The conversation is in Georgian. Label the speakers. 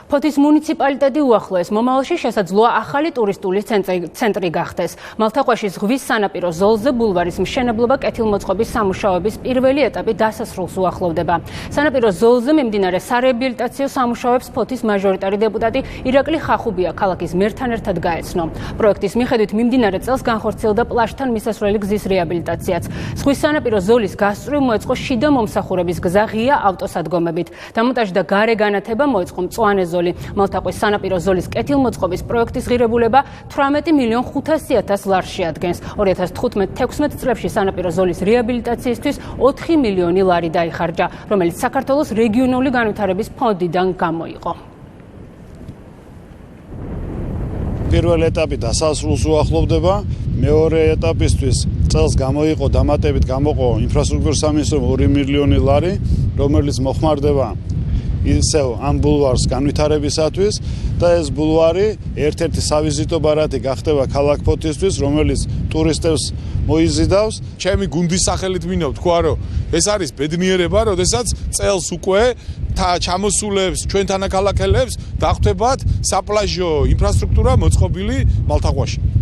Speaker 1: ფოთის მუნიციპალიტეტი უახლოეს მომავალში შესაძლოა ახალი ტურისტული ცენტრი გახდეს. მალთაყვაში ზღვის სანაპირო ზოლზე ბულვარის მშენებლობა კეთილმოწყობის სამუშაოების პირველი ეტაპი დასასრულს უახლოვდება. სანაპირო ზოლზე მიმდინარე სარეაბილიტაციო სამუშაოებს ფოთის მაჟორიტარი დეპუტატი ირაკლი ხახუბია ქალაქის მერთან ერთად გაეცნო. პროექტის მიხედვით მიმდინარე წელს განხორციელდა პლაჟთან მისასვლელი გზის რეაბილიტაციაც. ზღვის სანაპირო ზოლის გასწვრივ მოეწყო შიდა მომსახურების გზა ღია ავტოსადგომებით. დამონტაჟი და გარე განათება მოეწყო მწვანე ზოლი. მალთაყვის სანაპირო ზოლის კეთილმოწყობის პროექტის ღირებულება 18,500,000 ლარს შეადგენს. 2015-16 წლებში სანაპირო ზოლის რეაბილიტაციისთვის 4 მილიონი ლარი დაიხარჯა, რომელიც საქართველოს რეგიონული განვითარების ფონდიდან გამოიყო.
Speaker 2: პირველი ეტაპი დასასრულს უახლოვდება. მეორე ეტაპისთვის წელს გამოიყო დამატებით გამოყო ინფრასტრუქტურის სამინისტრომ 2 მილიონი ლარი, რომელიც მოხმარდება ისევ ამ ბულვარს განვითარებისათვის და ეს ბულვარი ერთ-ერთი სავიზიტო ბარათი გახდება ქალაქ ფოთისთვის, რომელიც ტურისტებს მოიზიდავს.
Speaker 3: ჩემი გუნდის სახელით მინდა ვთქვა, რომ ეს არის ბედნიერება, როდესაც წელს უკვე ჩამოსულებს ჩვენ თანაქალაქელებს დახვდებათ საპლაჟო ინფრასტრუქტურა მოწყობილი მალთაყვაში.